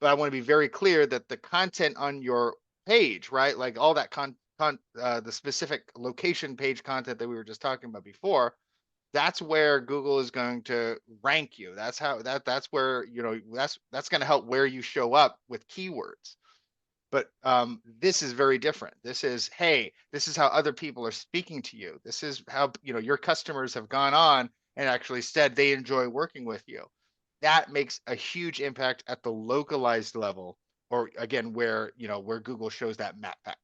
But I want to be very clear that the content on your page, right, like all that the specific location page content that we were just talking about before, that's where Google is going to rank you. That's where, that's going to help where you show up with keywords. But this is very different. This is, hey, this is how other people are speaking to you. This is how, your customers have gone on and actually said they enjoy working with you. That makes a huge impact at the localized level, or again, where Google shows that map pack.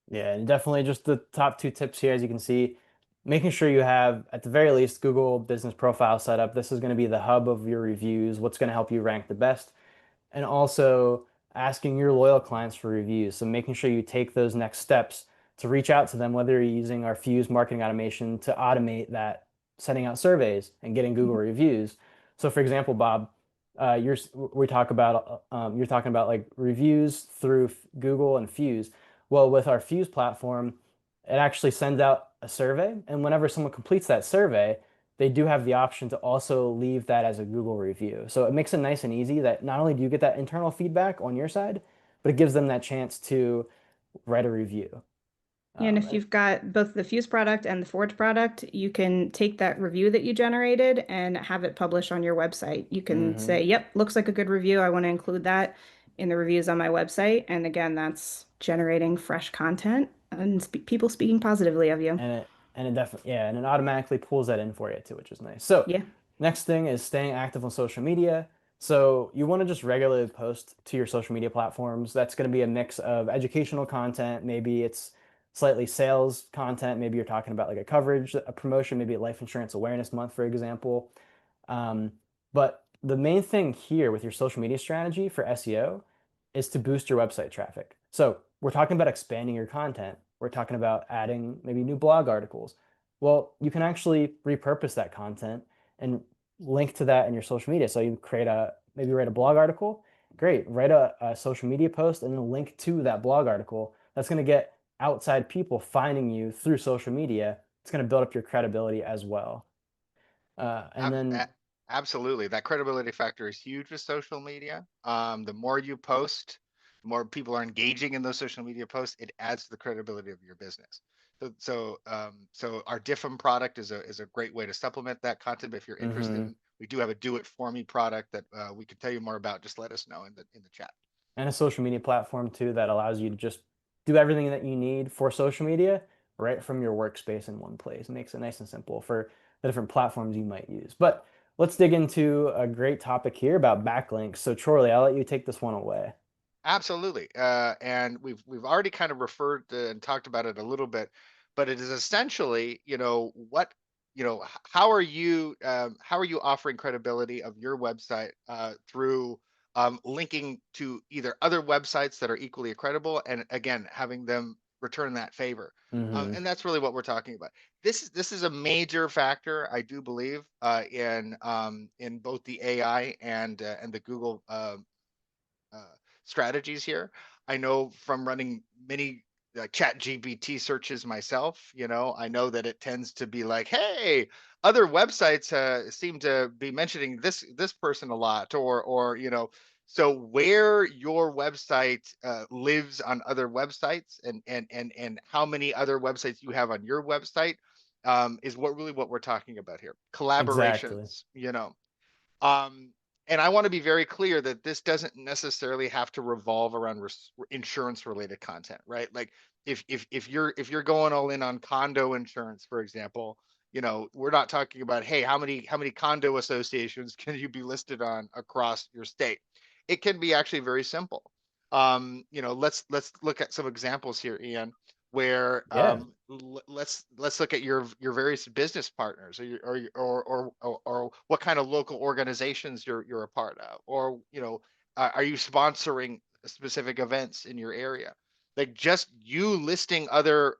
Yeah, and definitely just the top two tips here, as you can see, making sure you have, at the very least, Google Business Profile set up. This is going to be the hub of your reviews, what's going to help you rank the best, and also asking your loyal clients for reviews. So making sure you take those next steps to reach out to them, whether you're using our Fuse marketing automation to automate that, sending out surveys and getting Google reviews. So for example, Bob, you're talking about like reviews through Google and Fuse. Well, with our Fuse platform, it actually sends out a survey, and whenever someone completes that survey, they do have the option to also leave that as a Google review. So it makes it nice and easy that not only do you get that internal feedback on your side, but it gives them that chance to write a review. And if And you've got both the Fuse product and the Forge product, you can take that review that you generated and have it published on your website. You can mhm. say, yep, looks like a good review. I want to include that in the reviews on my website. And again, that's generating fresh content and people speaking positively of you. And it definitely, yeah, and it automatically pulls that in for you too, which is nice. So Yeah. next thing is staying active on social media. So you want to just regularly post to your social media platforms. That's going to be a mix of educational content. Maybe it's slightly sales content. Maybe you're talking about like a coverage, a promotion, maybe a life insurance awareness month, for example. Um, but the main thing here with your social media strategy for SEO is to boost your website traffic. So we're talking about expanding your content. We're talking about adding maybe new blog articles. Well, you can actually repurpose that content and link to that in your social media. So you maybe write a blog article. Great. Write a social media post and then link to that blog article. That's going to get outside people finding you through social media. It's going to build up your credibility as well. And Ab- then a- Absolutely. That credibility factor is huge with social media. The more you post, the more people are engaging in those social media posts, it adds to the credibility of your business. So our Diffum product is a great way to supplement that content. But if you're interested mhm. in, we do have a do it for me product that we can tell you more about. Just let us know in the chat. And a social media platform too that allows you to just do everything that you need for social media right from your workspace in one place. It makes it nice and simple for the different platforms you might use. But let's dig into a great topic here about backlinks. So Charlie, I'll let you take this one away. Absolutely. And we've already kind of referred to and talked about it a little bit, but it is essentially, how are you offering credibility of your website through linking to either other websites that are equally credible, and again having them return that favor. Hmm. And that's really what we're talking about. This is a major factor, I do believe, in both the AI and the Google uh, strategies here. I know from running many chat GPT searches myself, I know that it tends to be like, hey, other websites seem to be mentioning this person a lot, or so where your website lives on other websites, and how many other websites you have on your website, is what we're talking about here. Exactly. Collaborations, um, and I want to be very clear that this doesn't necessarily have to revolve around insurance related content, right? Like if you're going all in on condo insurance, for example, we're not talking about, hey, how many condo associations can you be listed on across your state. It can be actually very simple. Let's look at some examples here, Ian, where Yeah, let's look at your various business partners, or what kind of local organizations you're a part of, or are you sponsoring specific events in your area. Like just you listing other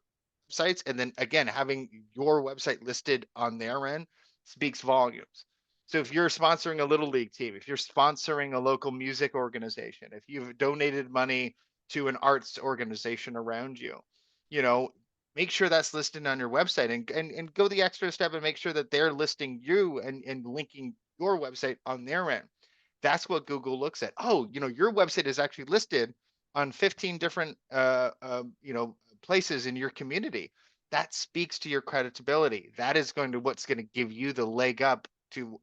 sites and then again having your website listed on their end speaks volumes. So if you're sponsoring a little league team, if you're sponsoring a local music organization, if you've donated money to an arts organization around you, you know, make sure that's listed on your website and go the extra step and make sure that they're listing you and linking your website on their end. That's what Google looks at. Oh, your website is actually listed on 15 different places in your community. That speaks to your creditability. That is what's going to give you the leg up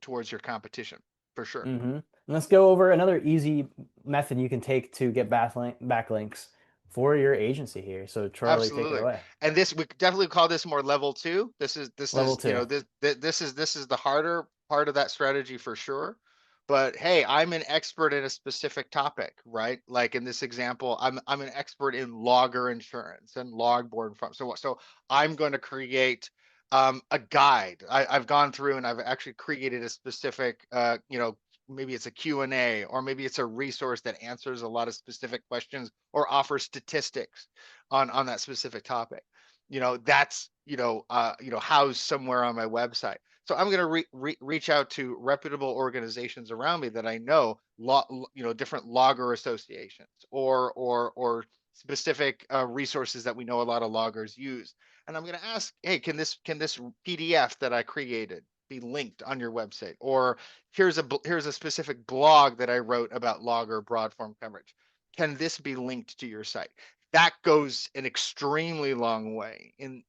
towards your competition for sure. And let's go over another easy method you can take to get backlinks for your agency here. So Charlie, take it Absolutely. away. And this we could definitely call this more level two. Level two. This is the harder part of that strategy for sure. But hey, I'm an expert in a specific topic, right? Like in this example, I'm an expert in logger insurance and logboard farm. So I'm going to create a guide. I've gone through and I've actually created a specific maybe it's a Q&A or maybe it's a resource that answers a lot of specific questions or offers statistics on that specific topic. That's housed somewhere on my website. So I'm going to reach out to reputable organizations around me that I know, different logger associations or specific resources that we know a lot of loggers use. And I'm going to ask, hey, can this PDF that I created be linked on your website? Or here's a specific blog that I wrote about logger broad form coverage. Can this be linked to your site? That goes an extremely long way in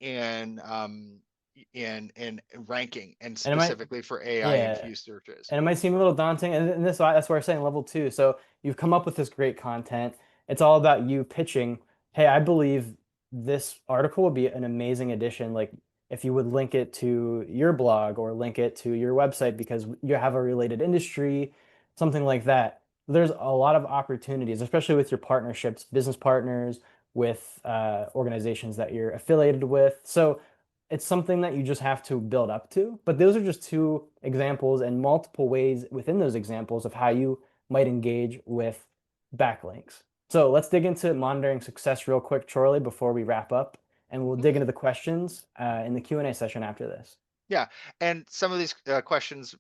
ranking and And it might, specifically for AI yeah. infused searches. And it might seem a little daunting, and that's why I'm saying level two. So you've come up with this great content. It's all about you pitching, hey, I believe this article would be an amazing addition. Like if you would link it to your blog or link it to your website because you have a related industry, something like that. There's a lot of opportunities, especially with your partnerships, business partners, with organizations that you're affiliated with. So it's something that you just have to build up to. But those are just two examples and multiple ways within those examples of how you might engage with backlinks. So let's dig into monitoring success real quick, Charlie, before we wrap up, and we'll dig into the questions in the Q&A session after this. Yeah, and some of these questions,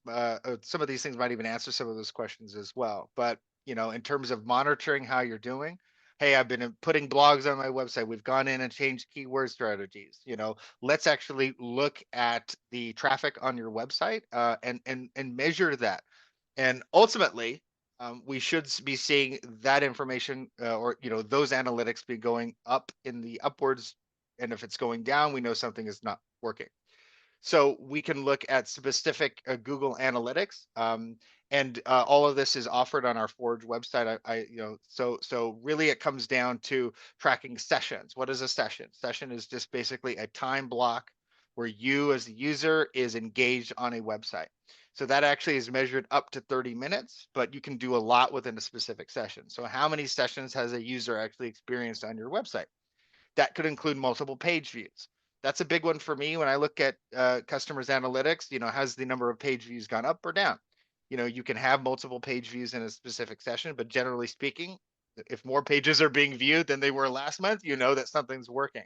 some of these things might even answer some of those questions as well. But in terms of monitoring how you're doing, hey, I've been putting blogs on my website. We've gone in and changed keyword strategies. Let's actually look at the traffic on your website and measure that. And ultimately, we should be seeing that information or those analytics be going up in the upwards. And if it's going down, we know something is not working. So we can look at specific Google Analytics, and all of this is offered on our Forge website. So really it comes down to tracking sessions. What is a session? Session is just basically a time block where you as the user is engaged on a website. So that actually is measured up to 30 minutes, but you can do a lot within a specific session. So how many sessions has a user actually experienced on your website? That could include multiple page views. That's a big one for me when I look at customers analytics. Has the number of page views gone up or down? You can have multiple page views in a specific session, but generally speaking, if more pages are being viewed than they were last month, you know that something's working.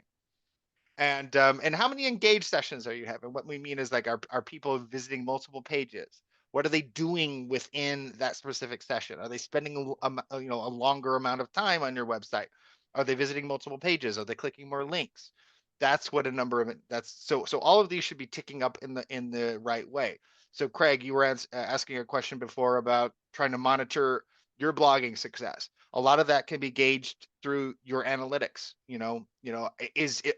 And how many engaged sessions are you having? What we mean is like, are people visiting multiple pages? What are they doing within that specific session? Are they spending a longer amount of time on your website? Are they visiting multiple pages? Are they clicking more links? That's what a number of it. So all of these should be ticking up in the right way. So Craig, you were asking a question before about trying to monitor your blogging success. A lot of that can be gauged through your analytics.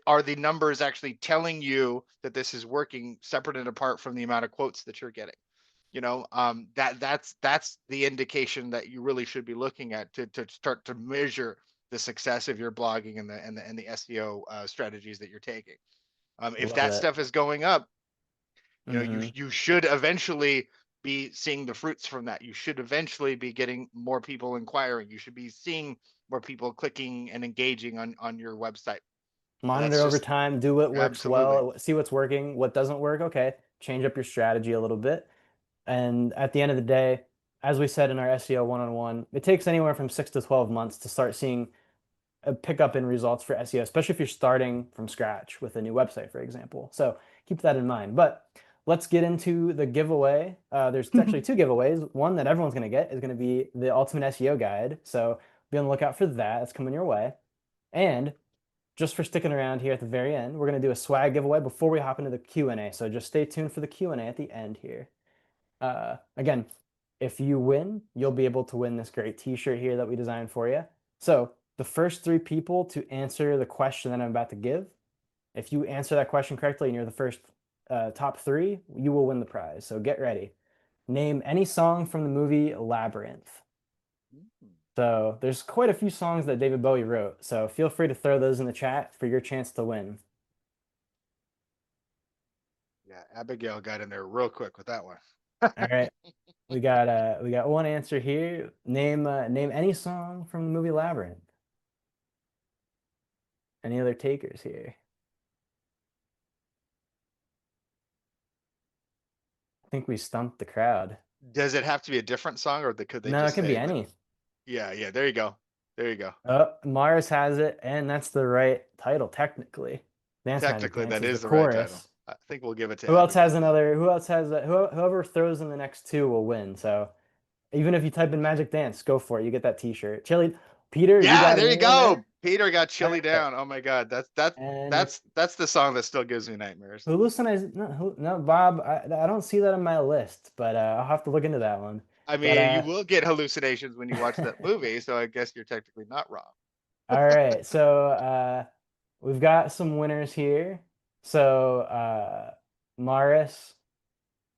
Are the numbers actually telling you that this is working separate and apart from the amount of quotes that you're getting? That's the indication that you really should be looking at to start to measure the success of your blogging and the SEO strategies that you're taking. If Love that it. stuff is going up, Hmm. you should eventually be seeing the fruits from that. You should eventually be getting more people inquiring. You should be seeing more people clicking and engaging on your website. That's Monitor over just time, do what works absolutely. well, see what's working, what doesn't work. Okay, change up your strategy a little bit. And at the end of the day, as we said in our SEO one-on-one, it takes anywhere from 6 to 12 months to start seeing a pickup in results for SEO, especially if you're starting from scratch with a new website, for example. So keep that in mind. But let's get into the giveaway. There's actually two giveaways. One that everyone's going to get is going to be the Ultimate SEO Guide. So be on the lookout for that. It's coming your way. And just for sticking around here at the very end, we're going to do a swag giveaway before we hop into the Q&A. So just stay tuned for the Q&A at the end here. Again, if you win, you'll be able to win this great t-shirt here that we designed for you. So the first three people to answer the question that I'm about to give, if you answer that question correctly and you're the first top three, you will win the prize. So get ready. Name any song from the movie Labyrinth. Mm. So there's quite a few songs that David Bowie wrote. So feel free to throw those in the chat for your chance to win. Yeah, Abigail got in there real quick with that one. All right. We got one answer here. Name any song from the movie Labyrinth. Any other takers here? I think we stumped the crowd. Does it have to be a different song, or could they No, it just could be say that? any. Yeah, yeah. There you go. There you go. Oh, Mars has it, and that's the right title, technically. Dance Magic Technically, Dance that is the is the right title. chorus. I think we'll give it to Who else has Abigail. another? Who else has that? Whoever throws in the next two will win. So even if you type in Magic Dance, go for it. You get that t-shirt. Chili, Peter, you Yeah, got a there you name in there? go. Peter got All chili right. down. Oh my God, that's And that's the song that still gives me nightmares. hallucinize, no, Bob, I don't see that on my list, but I'll have to look into that one. I But mean, you will get hallucinations when you watch that movie, so I guess you're technically not wrong. all right, so we've got some winners here. So Maris,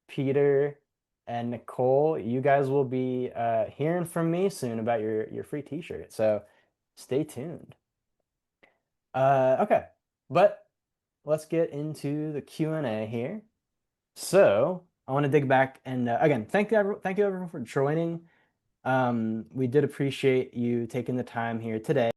Peter, and Nicole, you guys will be hearing from me soon about your free t-shirt. So stay tuned. Okay, but let's get into the Q&A here. So I want to dig back and again, thank you everyone for joining. We did appreciate you taking the time here today.